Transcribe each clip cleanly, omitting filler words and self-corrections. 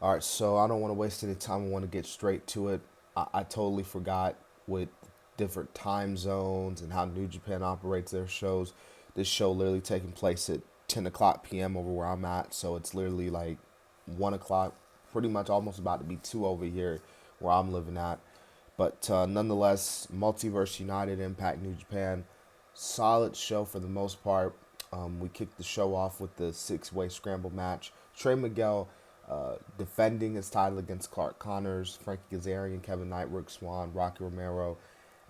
All right, so I don't want to waste any time. I want to get straight to it. I totally forgot with different time zones and how New Japan operates their shows. This show literally taking place at 10 o'clock p.m. over where I'm at, so it's literally like 1 o'clock, pretty much almost about to be 2 over here where I'm living at. But nonetheless, Multiverse United Impact New Japan, solid show for the most part. We kicked the show off with the six-way scramble match. Trey Miguel defending his title against Clark Connors, Frankie Kazarian, Kevin Knight, Rick Swan, Rocky Romero,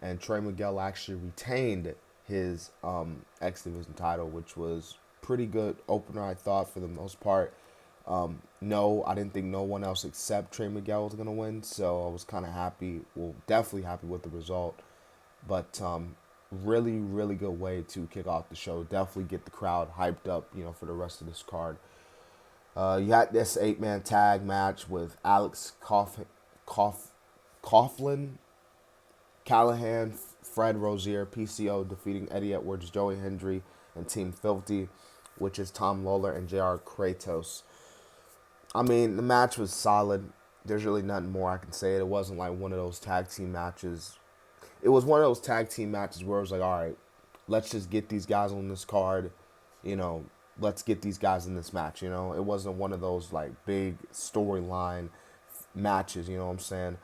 and Trey Miguel actually retained his X Division title, which was pretty good opener, I thought, for the most part. No, I didn't think no one else except Trey Miguel was going to win, so I was kind of happy, well, definitely happy with the result. But really, really good way to kick off the show. Definitely get the crowd hyped up, for the rest of this card. You had this eight-man tag match with Alex Coughlin, Callahan, Fred Rozier, PCO defeating Eddie Edwards, Joey Hendry, and Team Filthy, which is Tom Lawler and JR Kratos. I mean, the match was solid. There's really nothing more I can say. It wasn't like one of those tag team matches. It was one of those tag team matches where it was like, all right, let's just get these guys on this card. You know, let's get these guys in this match. It wasn't one of those like big storyline matches. You know what I'm saying?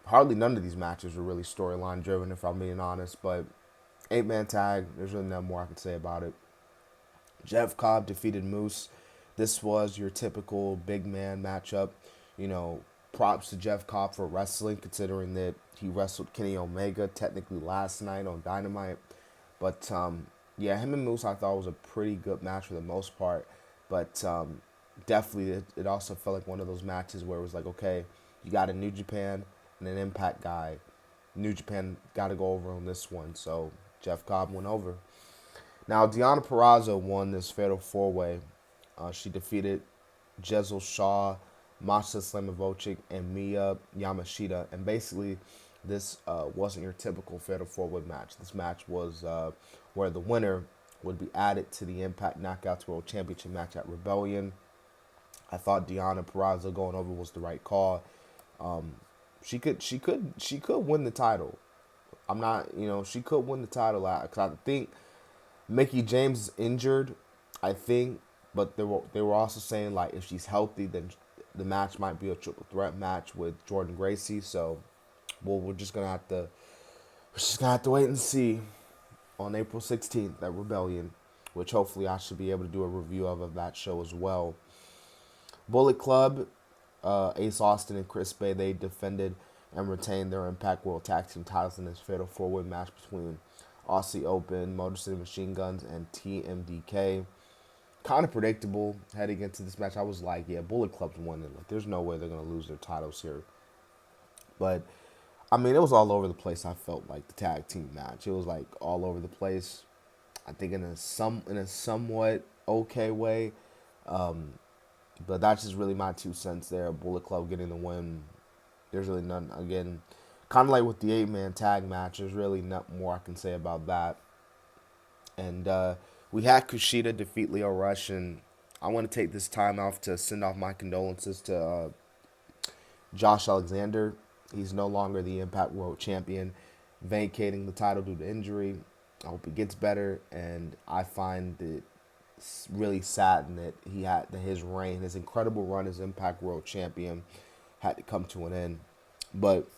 Hardly none of these matches were really storyline driven, if I'm being honest. But eight-man tag, there's really nothing more I can say about it. Jeff Cobb defeated Moose. This was your typical big man matchup. You know, props to Jeff Cobb for wrestling, considering that he wrestled Kenny Omega technically last night on Dynamite. But yeah, him and Moose I thought was a pretty good match for the most part. But definitely, it also felt like one of those matches where it was like, okay, you got a New Japan and an Impact guy. New Japan got to go over on this one. So Jeff Cobb went over. Now, Deonna Purrazzo won this fatal four way. She defeated Jezel Shaw, Masha Slamovicic, and Mia Yamashita. And basically, this wasn't your typical fatal four way match. This match was where the winner would be added to the Impact Knockouts World Championship match at Rebellion. I thought Deonna Purrazzo going over was the right call. She could win the title. I'm not, she could win the title because I think Mickey James is injured, I think, but they were also saying like if she's healthy, then the match might be a triple threat match with Jordan Gracie. So, well, we're just gonna have to wait and see on April 16th at Rebellion, which hopefully I should be able to do a review of that show as well. Bullet Club, Ace Austin and Chris Bay, they defended and retained their Impact World Tag Team titles in this fatal four-way match between Aussie Open, Motor City Machine Guns, and TMDK. Kind of predictable heading into this match. I was like, yeah, Bullet Club's winning. Like, there's no way they're gonna lose their titles here. But I mean, it was all over the place. I felt like the tag team match. It was like all over the place. I think in a somewhat okay way. Um, but that's just really my 2 cents there. Bullet Club getting the win. There's really none. Again, kind of like with the eight-man tag match. There's really nothing more I can say about that. And we had Kushida defeat Leo Rush, and I want to take this time off to send off my condolences to Josh Alexander. He's no longer the Impact World Champion, vacating the title due to injury. I hope he gets better, and I find it really saddened that his reign, his incredible run as Impact World Champion, had to come to an end. But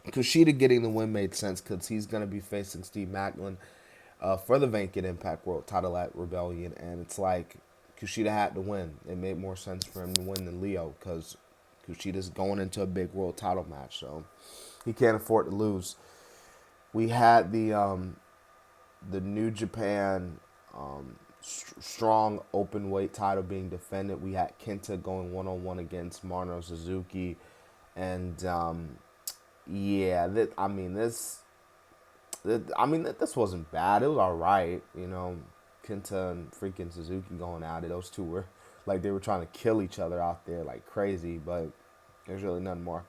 Kushida getting the win made sense because he's going to be facing Steve Macklin for the vacant Impact World title at Rebellion, and it's like Kushida had to win. It made more sense for him to win than Leo because Kushida's going into a big world title match, so he can't afford to lose. We had the New Japan strong open weight title being defended. We had Kenta going 1-on-1 against Mano Suzuki, and yeah, this wasn't bad. It was all right, Kenta and freaking Suzuki going at it. Those two were like they were trying to kill each other out there like crazy, but there's really nothing more.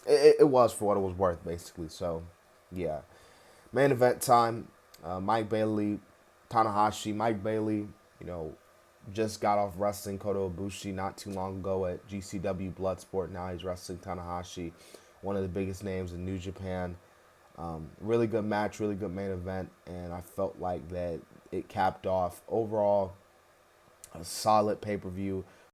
It was for what it was worth, basically. So, yeah. Main event time. Mike Bailey, Tanahashi, Mike Bailey, you know, just got off wrestling Kota Ibushi not too long ago at GCW Bloodsport. Now he's wrestling Tanahashi, one of the biggest names in New Japan. Really good match, really good main event, and I felt like that it capped off overall a solid pay-per-view